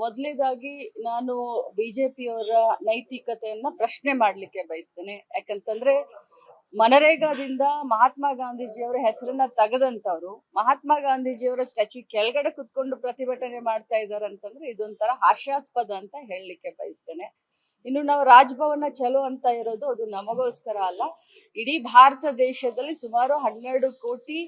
ಮೊದಲನೇದಾಗಿ ನಾನು ಬಿಜೆಪಿಯವರ ನೈತಿಕತೆಯನ್ನ ಪ್ರಶ್ನೆ ಮಾಡ್ಲಿಕ್ಕೆ ಬಯಸ್ತೇನೆ. ಯಾಕಂತಂದ್ರೆ ಮನರೇಗಾದಿಂದ ಮಹಾತ್ಮ ಗಾಂಧೀಜಿಯವರ ಹೆಸರನ್ನ ತೆಗೆದಂತವ್ರು ಮಹಾತ್ಮ ಗಾಂಧೀಜಿಯವರ ಸ್ಟ್ಯಾಚ್ಯೂ ಕೆಳಗಡೆ ಕುತ್ಕೊಂಡು ಪ್ರತಿಭಟನೆ ಮಾಡ್ತಾ ಇದ್ದಾರೆ ಅಂತಂದ್ರೆ ಇದೊಂಥರ ಹಾಸ್ಯಾಸ್ಪದ ಅಂತ ಹೇಳಲಿಕ್ಕೆ ಬಯಸ್ತೇನೆ. ಇನ್ನು ನಾವು ರಾಜಭವನ ಚಲೋ ಅಂತ ಇರೋದು ಅದು ನಮಗೋಸ್ಕರ ಅಲ್ಲ, ಇಡೀ ಭಾರತ ದೇಶದಲ್ಲಿ ಸುಮಾರು 12 ಕೋಟಿ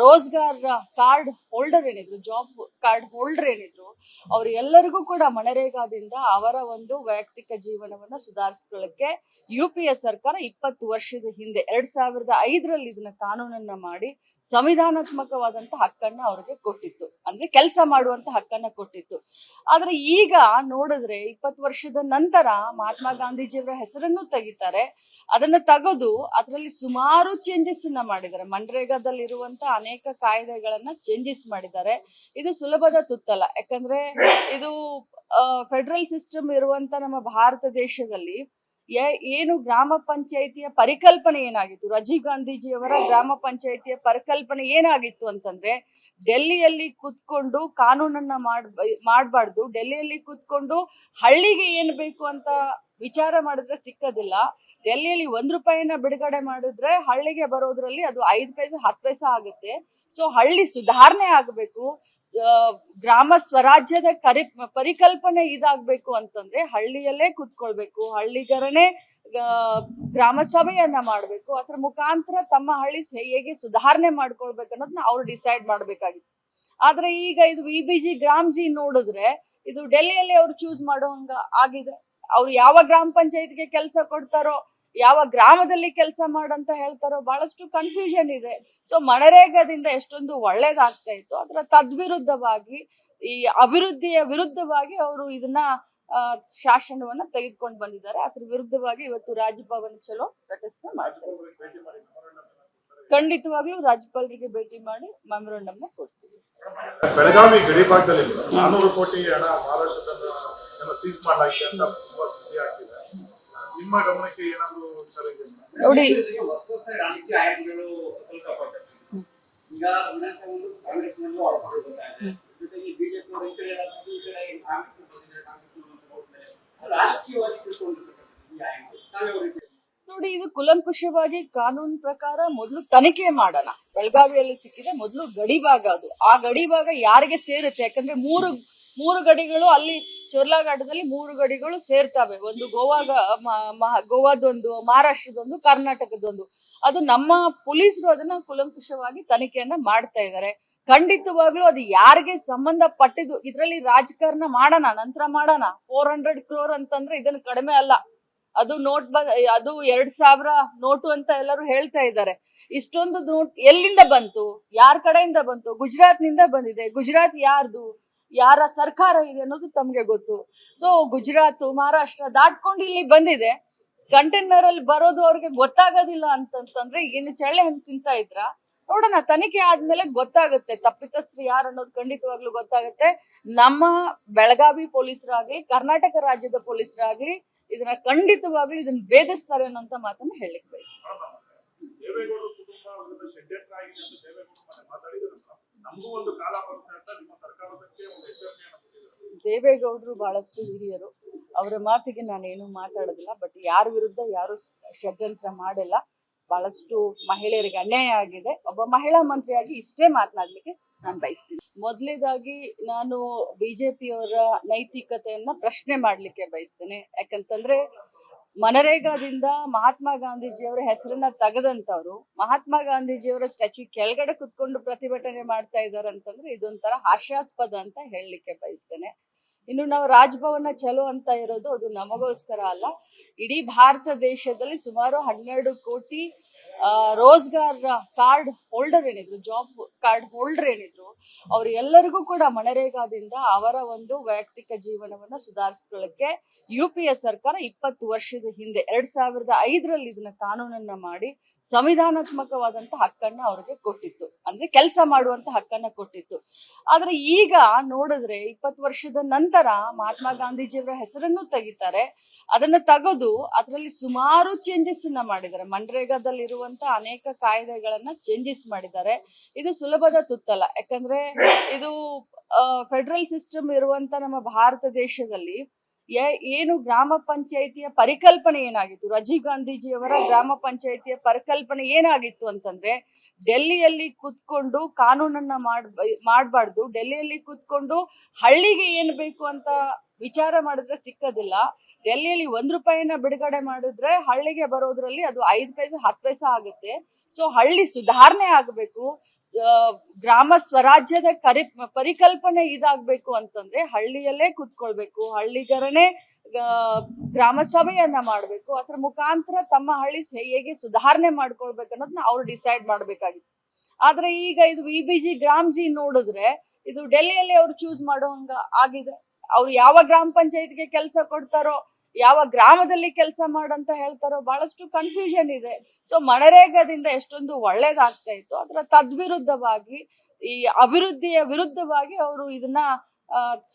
ರೋಜ್ಗಾರ್ ಕಾರ್ಡ್ ಹೋಲ್ಡರ್ ಏನಿದ್ರು, ಜಾಬ್ ಕಾರ್ಡ್ ಹೋಲ್ಡರ್ ಏನಿದ್ರು, ಅವ್ರೆಲ್ಲರಿಗೂ ಕೂಡ ಮನರೇಗಾದಿಂದ ಅವರ ಒಂದು ವೈಯಕ್ತಿಕ ಜೀವನವನ್ನ ಸುಧಾರಿಸ್ಕೊಳ್ಳಕ್ಕೆ UPA ಸರ್ಕಾರ 20 ವರ್ಷದ ಹಿಂದೆ 2005ರಲ್ಲಿ ಇದನ್ನ ಕಾನೂನನ್ನ ಮಾಡಿ ಸಂವಿಧಾನಾತ್ಮಕವಾದಂತ ಹಕ್ಕನ್ನ ಅವ್ರಿಗೆ ಕೊಟ್ಟಿತ್ತು, ಅಂದ್ರೆ ಕೆಲಸ ಮಾಡುವಂತ ಹಕ್ಕನ್ನ ಕೊಟ್ಟಿತ್ತು. ಆದ್ರೆ ಈಗ ನೋಡಿದ್ರೆ 20 ವರ್ಷದ ನಂತರ ಮಹಾತ್ಮ ಗಾಂಧೀಜಿಯವರ ಹೆಸರನ್ನು ತೆಗಿತಾರೆ. ಅದನ್ನ ತೆಗೆದು ಅದರಲ್ಲಿ ಸುಮಾರು ಚೇಂಜಸ್ ಅನ್ನ ಮಾಡಿದ್ದಾರೆ. ಮನ್ರೇಗಾದಲ್ಲಿ ಇರುವಂತ ಅನೇಕ ಕಾಯ್ದೆಗಳನ್ನ ಚೇಂಜಸ್ ಮಾಡಿದ್ದಾರೆ. ಇದು ಸುಲಭದ ತುತ್ತಲ್ಲ, ಯಾಕಂದ್ರೆ ಇದು ಫೆಡರಲ್ ಸಿಸ್ಟಮ್ ಇರುವಂತ ನಮ್ಮ ಭಾರತ ದೇಶದಲ್ಲಿ ಏನು ಗ್ರಾಮ ಪಂಚಾಯಿತಿಯ ಪರಿಕಲ್ಪನೆ ಏನಾಗಿತ್ತು, ರಾಜೀವ್ ಗಾಂಧೀಜಿಯವರ ಗ್ರಾಮ ಪಂಚಾಯಿತಿಯ ಪರಿಕಲ್ಪನೆ ಏನಾಗಿತ್ತು ಅಂತಂದ್ರೆ ಡೆಲ್ಲಿಯಲ್ಲಿ ಕುತ್ಕೊಂಡು ಕಾನೂನನ್ನ ಮಾಡಬಾರ್ದು, ಡೆಲ್ಲಿಯಲ್ಲಿ ಕುತ್ಕೊಂಡು ಹಳ್ಳಿಗೆ ಏನ್ ಬೇಕು ಅಂತ ವಿಚಾರ ಮಾಡಿದ್ರೆ ಸಿಕ್ಕದಿಲ್ಲ. ಡೆಲ್ಲಿಯಲ್ಲಿ 1 ರೂಪಾಯಿನ ಬಿಡುಗಡೆ ಮಾಡಿದ್ರೆ ಹಳ್ಳಿಗೆ ಬರೋದ್ರಲ್ಲಿ ಅದು 5 ಪೈಸೆ 10 ಪೈಸೆ ಆಗುತ್ತೆ. ಸೊ ಹಳ್ಳಿ ಸುಧಾರಣೆ ಆಗ್ಬೇಕು, ಗ್ರಾಮ ಸ್ವರಾಜ್ಯದ ಪರಿಕಲ್ಪನೆ ಇದಾಗ್ಬೇಕು ಅಂತಂದ್ರೆ ಹಳ್ಳಿಯಲ್ಲೇ ಕುತ್ಕೊಳ್ಬೇಕು, ಹಳ್ಳಿಗರನೇ ಗ್ರಾಮ ಸಭೆಯನ್ನ ಮಾಡ್ಬೇಕು, ಅದ್ರ ಮುಖಾಂತರ ತಮ್ಮ ಹಳ್ಳಿ ಹೇಗೆ ಸುಧಾರಣೆ ಮಾಡ್ಕೊಳ್ಬೇಕು ಅನ್ನೋದನ್ನ ಅವ್ರು ಡಿಸೈಡ್ ಮಾಡ್ಬೇಕಾಗಿತ್ತು. ಆದ್ರೆ ಈಗ ಇದು VBG ಗ್ರಾಮ್ಜಿ ನೋಡಿದ್ರೆ ಇದು ಡೆಲ್ಲಿಯಲ್ಲಿ ಅವ್ರು ಚೂಸ್ ಮಾಡೋಂಗ ಆಗಿದೆ. ಅವ್ರು ಯಾವ ಗ್ರಾಮ ಪಂಚಾಯತ್ಗೆ ಕೆಲಸ ಕೊಡ್ತಾರೋ, ಯಾವ ಗ್ರಾಮದಲ್ಲಿ ಕೆಲಸ ಮಾಡಂತ ಹೇಳ್ತಾರೋ, ಬಹಳಷ್ಟು ಕನ್ಫ್ಯೂಷನ್ ಇದೆ. ಸೊ ಮನರೇಗಾದಿಂದ ಎಷ್ಟೊಂದು ಒಳ್ಳೇದಾಗ್ತಾ ಇತ್ತು, ಅದರ ತದ್ವಿರುದ್ಧವಾಗಿ ಈ ಅಭಿವೃದ್ಧಿಯ ವಿರುದ್ಧವಾಗಿ ಅವರು ಇದನ್ನ ಶಾಸನವನ್ನ ತೆಗೆದುಕೊಂಡು ಬಂದಿದ್ದಾರೆ. ಅದ್ರ ವಿರುದ್ಧವಾಗಿ ಇವತ್ತು ರಾಜಭವನ ಚಲೋ ಪ್ರತಿಷ್ಠೆ ಮಾಡ್ತಾರೆ. ಖಂಡಿತವಾಗ್ಲೂ ರಾಜ್ಯಪಾಲರಿಗೆ ಭೇಟಿ ಮಾಡಿ ಮೆಮೊರಂಡಮ್ ಕೊಡ್ತೀವಿ. ಬೆಳಗಾವಿ ಗಡಿ ಭಾಗದಲ್ಲಿ 400 ಕೋಟಿ ಹಣ ಮಹಾರಾಷ್ಟ್ರದಿಂದ ಸೀಸ್ ಮಾಡಲಾಗಿದೆ ಅಂತ ತುಂಬಾ ಸುದ್ದಿ ಆಗ್ತಿದೆ. ನಿಮ್ಮ ಗಮನಕ್ಕೆ ಏನಾದರೂ ನೋಡಿ, ಈಗ ಕಾಂಗ್ರೆಸ್ನಲ್ಲೂ ಆರೋಪಗಳು ಜೊತೆಗೆ ಬಿಜೆಪಿ ಅವರು ಈ ಕಡೆ ರಾಜಕೀಯವಾಗಿ ನೋಡಿ, ಇದು ಕುಲಂಕುಷವಾಗಿ ಕಾನೂನು ಪ್ರಕಾರ ಮೊದಲು ತನಿಖೆ ಮಾಡೋಣ. ಬೆಳಗಾವಿಯಲ್ಲಿ ಸಿಕ್ಕಿದೆ ಮೊದಲು ಗಡಿ ಭಾಗ, ಅದು ಆ ಗಡಿ ಭಾಗ ಯಾರಿಗೆ ಸೇರುತ್ತೆ? ಯಾಕಂದ್ರೆ ಮೂರು ಗಡಿಗಳು ಅಲ್ಲಿ ಚೋರ್ಲಾಘಾಟದಲ್ಲಿ 3 ಗಡಿಗಳು ಸೇರ್ತಾವೆ. ಒಂದು ಗೋವಾದೊಂದು, ಮಹಾರಾಷ್ಟ್ರದೊಂದು, ಕರ್ನಾಟಕದೊಂದು. ಅದು ನಮ್ಮ ಪೊಲೀಸರು ಅದನ್ನ ಕುಲಂಕುಷವಾಗಿ ತನಿಖೆಯನ್ನ ಮಾಡ್ತಾ ಇದ್ದಾರೆ. ಖಂಡಿತವಾಗ್ಲೂ ಅದು ಯಾರಿಗೆ ಸಂಬಂಧಪಟ್ಟಿದ್ದು, ಇದ್ರಲ್ಲಿ ರಾಜಕಾರಣ ಮಾಡೋಣ, ನಂತರ ಮಾಡೋಣ. 400 crore ಅಂತಂದ್ರೆ ಇದನ್ನ ಕಡಿಮೆ ಅಲ್ಲ. ಅದು ಅದು 2000 ನೋಟು ಅಂತ ಎಲ್ಲರೂ ಹೇಳ್ತಾ ಇದ್ದಾರೆ. ಇಷ್ಟೊಂದು ನೋಟ್ ಎಲ್ಲಿಂದ ಬಂತು, ಯಾರ ಕಡೆಯಿಂದ ಬಂತು? ಗುಜರಾತ್ ನಿಂದ ಬಂದಿದೆ. ಗುಜರಾತ್ ಯಾರ್ದು, ಯಾರ ಸರ್ಕಾರ ಇದೆ ಅನ್ನೋದು ತಮ್ಗೆ ಗೊತ್ತು. ಸೊ ಗುಜರಾತ್, ಮಹಾರಾಷ್ಟ್ರ ದಾಟ್ಕೊಂಡು ಇಲ್ಲಿ ಬಂದಿದೆ. ಕಂಟೈನರ್ ಅಲ್ಲಿ ಬರೋದು ಅವ್ರಿಗೆ ಗೊತ್ತಾಗೋದಿಲ್ಲ ಅಂತಂದ್ರೆ ಏನು ಚಳ್ಳೆ ಹಣ್ಣು ತಿಂತಾ ಇದ್ರ? ನೋಡೋಣ, ತನಿಖೆ ಆದ್ಮೇಲೆ ಗೊತ್ತಾಗುತ್ತೆ ತಪ್ಪಿತಸ್ಥರು ಯಾರು ಅನ್ನೋದು ಖಂಡಿತವಾಗ್ಲೂ ಗೊತ್ತಾಗುತ್ತೆ. ನಮ್ಮ ಬೆಳಗಾವಿ ಪೊಲೀಸರಾಗ್ಲಿ, ಕರ್ನಾಟಕ ರಾಜ್ಯದ ಪೊಲೀಸರಾಗ್ಲಿ ಇದನ್ನ ಖಂಡಿತವಾಗ್ಲೂ ಇದನ್ನ ಭೇದಿಸ್ತಾರೆ ಅನ್ನೋಂತ ಮಾತನ್ನ ಹೇಳಲಿಕ್ಕೆ ಬಯಸ್ತಾರೆ. ದೇವೇಗೌಡರು ಬಹಳಷ್ಟು ಹಿರಿಯರು, ಅವರ ಮಾತಿಗೆ ನಾನೇನು ಮಾತಾಡೋದಿಲ್ಲ. ಬಟ್ ಯಾರ ವಿರುದ್ಧ ಯಾರು ಷಡ್ಯಂತ್ರ ಮಾಡಿಲ್ಲ. ಬಹಳಷ್ಟು ಮಹಿಳೆಯರಿಗೆ ಅನ್ಯಾಯ ಆಗಿದೆ. ಒಬ್ಬ ಮಹಿಳಾ ಮಂತ್ರಿಯಾಗಿ ಇಷ್ಟೇ ಮಾತನಾಡ್ಲಿಕ್ಕೆ ನಾನು ಬಯಸ್ತೀನಿ. ಮೊದಲನೇದಾಗಿ ನಾನು ಬಿಜೆಪಿಯವರ ನೈತಿಕತೆಯನ್ನ ಪ್ರಶ್ನೆ ಮಾಡ್ಲಿಕ್ಕೆ ಬಯಸ್ತೇನೆ. ಯಾಕಂತಂದ್ರೆ ಮನರೇಗಾದಿಂದ ಮಹಾತ್ಮ ಗಾಂಧೀಜಿಯವರ ಹೆಸರನ್ನ ತೆಗೆದಂತವ್ರು ಮಹಾತ್ಮ ಗಾಂಧೀಜಿಯವರ ಸ್ಟ್ಯಾಚ್ಯೂ ಕೆಳಗಡೆ ಕುತ್ಕೊಂಡು ಪ್ರತಿಭಟನೆ ಮಾಡ್ತಾ ಇದ್ದಾರೆ ಅಂತಂದ್ರೆ ಇದೊಂಥರ ಹಾಸ್ಯಾಸ್ಪದ ಅಂತ ಹೇಳಲಿಕ್ಕೆ ಬಯಸ್ತೇನೆ. ಇನ್ನು ನಾವು ರಾಜಭವನ ಚಲೋ ಅಂತ ಇರೋದು ಅದು ನಮಗೋಸ್ಕರ ಅಲ್ಲ, ಇಡೀ ಭಾರತ ದೇಶದಲ್ಲಿ ಸುಮಾರು 12 ಕೋಟಿ ರೋಜ್ಗಾರ್ ಕಾರ್ಡ್ ಹೋಲ್ಡರ್ ಏನಿದ್ರು, ಜಾಬ್ ಕಾರ್ಡ್ ಹೋಲ್ಡರ್ ಏನಿದ್ರು, ಅವ್ರೆಲ್ಲರಿಗೂ ಕೂಡ ಮನರೇಗಾದಿಂದ ಅವರ ಒಂದು ವೈಯಕ್ತಿಕ ಜೀವನವನ್ನ ಸುಧಾರಿಸ್ಕೊಳ್ಳಕ್ಕೆ UPA ಸರ್ಕಾರ 20 ವರ್ಷದ ಹಿಂದೆ 2005ರಲ್ಲಿ ಇದನ್ನ ಕಾನೂನನ್ನ ಮಾಡಿ ಸಂವಿಧಾನಾತ್ಮಕವಾದಂತ ಹಕ್ಕನ್ನ ಅವ್ರಿಗೆ ಕೊಟ್ಟಿತ್ತು, ಅಂದ್ರೆ ಕೆಲಸ ಮಾಡುವಂತ ಹಕ್ಕನ್ನ ಕೊಟ್ಟಿತ್ತು. ಆದ್ರೆ ಈಗ ನೋಡಿದ್ರೆ 20 ವರ್ಷದ ನಂತರ ಮಹಾತ್ಮ ಗಾಂಧೀಜಿಯವರ ಹೆಸರನ್ನು ತೆಗಿತಾರೆ. ಅದನ್ನ ತೆಗೆದು ಅದರಲ್ಲಿ ಸುಮಾರು ಚೇಂಜಸ್ ಅನ್ನ ಮಾಡಿದ್ದಾರೆ. ಮನ್ರೇಗಾದಲ್ಲಿ ಇರುವಂತ ಇರುವಂತ ಅನೇಕ ಕಾಯ್ದೆಗಳನ್ನ ಚೇಂಜಸ್ ಮಾಡಿದ್ದಾರೆ. ಇದು ಸುಲಭದ ತುತ್ತಲ್ಲ, ಯಾಕಂದ್ರೆ ಇದು ಫೆಡರಲ್ ಸಿಸ್ಟಮ್ ಇರುವಂತ ನಮ್ಮ ಭಾರತ ದೇಶದಲ್ಲಿ ಏನು ಗ್ರಾಮ ಪಂಚಾಯಿತಿಯ ಪರಿಕಲ್ಪನೆ ಏನಾಗಿತ್ತು, ರಾಜೀವ್ ಗಾಂಧೀಜಿಯವರ ಗ್ರಾಮ ಪಂಚಾಯಿತಿಯ ಪರಿಕಲ್ಪನೆ ಏನಾಗಿತ್ತು ಅಂತಂದ್ರೆ, ಡೆಲ್ಲಿಯಲ್ಲಿ ಕೂತ್ಕೊಂಡು ಕಾನೂನನ್ನ ಮಾಡಬಾರ್ದು, ಡೆಲ್ಲಿಯಲ್ಲಿ ಕೂತ್ಕೊಂಡು ಹಳ್ಳಿಗೆ ಏನ್ ಬೇಕು ಅಂತ ವಿಚಾರ ಮಾಡಿದ್ರೆ ಸಿಕ್ಕದಿಲ್ಲ. ಡೆಲ್ಲಿಯಲ್ಲಿ ₹1 ಬಿಡುಗಡೆ ಮಾಡಿದ್ರೆ ಹಳ್ಳಿಗೆ ಬರೋದ್ರಲ್ಲಿ ಅದು 5 ಪೈಸೆ 10 ಪೈಸೆ ಆಗುತ್ತೆ. ಸೊ ಹಳ್ಳಿ ಸುಧಾರಣೆ ಆಗ್ಬೇಕು, ಗ್ರಾಮ ಸ್ವರಾಜ್ಯದ ಪರಿಕಲ್ಪನೆ ಇದಾಗ್ಬೇಕು ಅಂತಂದ್ರೆ ಹಳ್ಳಿಯಲ್ಲೇ ಕೂತ್ಕೊಳ್ಬೇಕು, ಹಳ್ಳಿಗರನೇ ಗ್ರಾಮ ಸಭೆಯನ್ನ ಮಾಡ್ಬೇಕು, ಅದ್ರ ಮುಖಾಂತರ ತಮ್ಮ ಹಳ್ಳಿ ಹೇಗೆ ಸುಧಾರಣೆ ಮಾಡ್ಕೊಳ್ಬೇಕು ಅನ್ನೋದನ್ನ ಅವ್ರು ಡಿಸೈಡ್ ಮಾಡ್ಬೇಕಾಗಿತ್ತು. ಆದ್ರೆ ಈಗ ಇದು VBG ಗ್ರಾಮ್ಜಿ ನೋಡಿದ್ರೆ ಇದು ಡೆಲ್ಲಿಯಲ್ಲಿ ಅವ್ರು ಚೂಸ್ ಮಾಡೋಂಗ ಆಗಿದೆ. ಅವ್ರು ಯಾವ ಗ್ರಾಮ ಪಂಚಾಯತ್ಗೆ ಕೆಲಸ ಕೊಡ್ತಾರೋ, ಯಾವ ಗ್ರಾಮದಲ್ಲಿ ಕೆಲಸ ಮಾಡಂತ ಹೇಳ್ತಾರೋ, ಬಹಳಷ್ಟು ಕನ್ಫ್ಯೂಷನ್ ಇದೆ. ಸೊ ಮನರೇಗಾದಿಂದ ಎಷ್ಟೊಂದು ಒಳ್ಳೇದಾಗ್ತಾ ಇತ್ತು, ಅದರ ತದ್ವಿರುದ್ಧವಾಗಿ ಈ ಅಭಿವೃದ್ಧಿಯ ವಿರುದ್ಧವಾಗಿ ಅವರು ಇದನ್ನ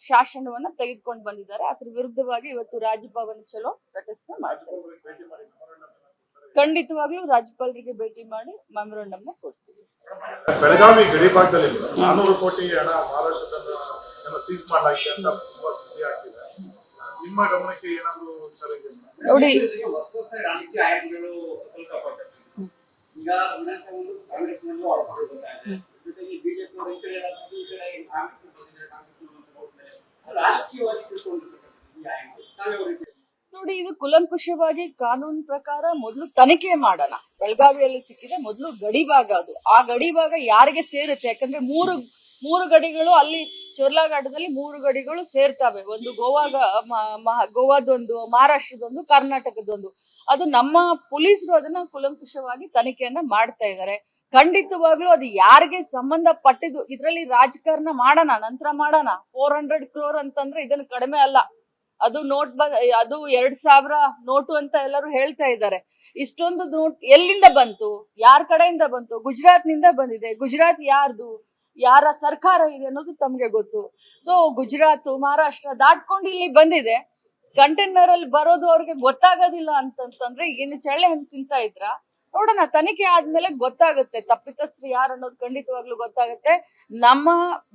ಶಾಸನವನ್ನ ತೆಗೆದುಕೊಂಡು ಬಂದಿದ್ದಾರೆ. ಅದ್ರ ವಿರುದ್ಧವಾಗಿ ಇವತ್ತು ರಾಜಭವನ ಚಲೋ ಪ್ರತಿಷ್ಠೆ ಮಾಡ್ತಾರೆ. ಖಂಡಿತವಾಗ್ಲೂ ರಾಜ್ಯಪಾಲರಿಗೆ ಭೇಟಿ ಮಾಡಿ ಮೆಮೊರಂಡಮ್ ಕೊಡ್ತೀವಿ. ಬೆಳಗಾವಿ ಗಡಿ ಭಾಗದಲ್ಲಿ 400 ಕೋಟಿ ಹಣ ಮಹಾರಾಷ್ಟ್ರದನ್ನ ಸೀಸ್ ಮಾಡಲಾಗಿದೆ ಅಂತ ತುಂಬಾ ಸುದ್ದಿ ಆಗ್ತಿದೆ. ನಿಮ್ಮ ಗಮನಕ್ಕೆ ಏನಾದ್ರು ಚಾಲೆಂಜ್ ನೋಡಿ, ಹೊಸ ರಾಜಕೀಯ ಆಯ್ಕೆಗಳು ಕೊಟ್ಟಿದ್ದಾರೆ. ಈಗ ವಿನಾಕಾರಣ ಕಾಂಗ್ರೆಸ್ನಲ್ಲೂ ಆರೋಪಗಳು ಬರ್ತಾ ಇದೆ. ಜೊತೆಗೆ ಬಿಜೆಪಿ ಅವರು ಈ ಕಡೆ ಈ ಕಡೆ ರಾಜಕೀಯವಾಗಿ ತಿಳ್ಕೊಂಡಿರ್ತಕ್ಕಂಥದ್ದು ಈ ಆಯ್ಕೆ. ನೋಡಿ, ಇದು ಕುಲಂಕುಷವಾಗಿ ಕಾನೂನು ಪ್ರಕಾರ ಮೊದಲು ತನಿಖೆ ಮಾಡೋಣ. ಬೆಳಗಾವಿಯಲ್ಲಿ ಸಿಕ್ಕಿದೆ ಮೊದಲು ಗಡಿ ಭಾಗ, ಅದು ಆ ಗಡಿ ಭಾಗ ಯಾರಿಗೆ ಸೇರುತ್ತೆ? ಯಾಕಂದ್ರೆ ಮೂರು ಗಡಿಗಳು ಅಲ್ಲಿ ಚೋರ್ಲಾಘಾಟದಲ್ಲಿ 3 ಗಡಿಗಳು ಸೇರ್ತಾವೆ. ಒಂದು ಗೋವಾದೊಂದು, ಮಹಾರಾಷ್ಟ್ರದೊಂದು, ಕರ್ನಾಟಕದೊಂದು. ಅದು ನಮ್ಮ ಪೊಲೀಸರು ಅದನ್ನ ಕುಲಂಕುಷವಾಗಿ ತನಿಖೆಯನ್ನ ಮಾಡ್ತಾ ಇದ್ದಾರೆ. ಖಂಡಿತವಾಗ್ಲೂ ಅದು ಯಾರಿಗೆ ಸಂಬಂಧಪಟ್ಟಿದ್ದು, ಇದ್ರಲ್ಲಿ ರಾಜಕಾರಣ ಮಾಡೋಣ, ನಂತರ ಮಾಡೋಣ. 400 crore ಅಂತಂದ್ರೆ ಇದನ್ನು ಕಡಿಮೆ ಅಲ್ಲ. ಅದು ಅದು 2000 ನೋಟು ಅಂತ ಎಲ್ಲರೂ ಹೇಳ್ತಾ ಇದ್ದಾರೆ. ಇಷ್ಟೊಂದು ನೋಟ್ ಎಲ್ಲಿಂದ ಬಂತು, ಯಾರ ಕಡೆಯಿಂದ ಬಂತು? ಗುಜರಾತ್ ನಿಂದ ಬಂದಿದೆ. ಗುಜರಾತ್ ಯಾರ್ದು, ಯಾರ ಸರ್ಕಾರ ಇದೆ ಅನ್ನೋದು ತಮ್ಗೆ ಗೊತ್ತು. ಸೊ ಗುಜರಾತ್, ಮಹಾರಾಷ್ಟ್ರ ದಾಟ್ಕೊಂಡು ಇಲ್ಲಿ ಬಂದಿದೆ. ಕಂಟೈನರ್ ಅಲ್ಲಿ ಬರೋದು ಅವ್ರಿಗೆ ಗೊತ್ತಾಗೋದಿಲ್ಲ ಅಂತಂದ್ರೆ ಏನು ಚಳ್ಳೆ ಹಣ್ಣು ತಿಂತಾ ಇದ್ರ? ನೋಡೋಣ, ತನಿಖೆ ಆದ್ಮೇಲೆ ಗೊತ್ತಾಗುತ್ತೆ ತಪ್ಪಿತಸ್ಥರು ಯಾರು ಅನ್ನೋದು ಖಂಡಿತವಾಗ್ಲೂ ಗೊತ್ತಾಗುತ್ತೆ. ನಮ್ಮ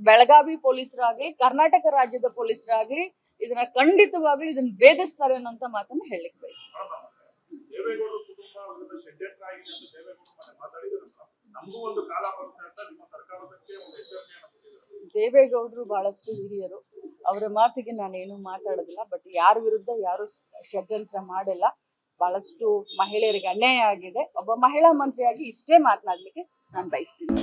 ಬೆಳಗಾವಿ ಪೊಲೀಸರಾಗ್ಲಿ, ಕರ್ನಾಟಕ ರಾಜ್ಯದ ಪೊಲೀಸರಾಗ್ಲಿ ಇದನ್ನ ಖಂಡಿತವಾಗ್ಲೂ ಇದನ್ನ ಭೇದಿಸ್ತಾರೆ ಅನ್ನೋಂತ ಮಾತನ್ನ ಹೇಳಲಿಕ್ಕೆ ಬಯಸ್ತಾರೆ. ದೇವೇಗೌಡರ ಕುಟುಂಬ ಷಡ್ಯಂತ್ರ ಆಗಿದೆ ಅಂತ ದೇವೇಗೌಡರು ಮಾತಾಡಿದ್ರು. ನಮಗೂ ಒಂದು ಕಾಲ ಬರುತ್ತೆ ಅಂತ ನಿಮ್ಮ ಸರ್ಕಾರಕ್ಕೆ ಒಂದು ಎಚ್ಚರಿಕೆಯನ್ನು ಕೊಟ್ಟಿದ್ದಾರೆ. ದೇವೇಗೌಡರು ಬಹಳಷ್ಟು ಹಿರಿಯರು, ಅವರ ಮಾತಿಗೆ ನಾನೇನು ಮಾತಾಡೋದಿಲ್ಲ. ಬಟ್ ಯಾರ ವಿರುದ್ಧ ಯಾರು ಷಡ್ಯಂತ್ರ ಮಾಡಿಲ್ಲ. ಬಹಳಷ್ಟು ಮಹಿಳೆಯರಿಗೆ ಅನ್ಯಾಯ ಆಗಿದೆ. ಒಬ್ಬ ಮಹಿಳಾ ಮಂತ್ರಿಯಾಗಿ ಇಷ್ಟೇ ಮಾತನಾಡ್ಲಿಕ್ಕೆ ನಾನು ಬಯಸ್ತೀನಿ.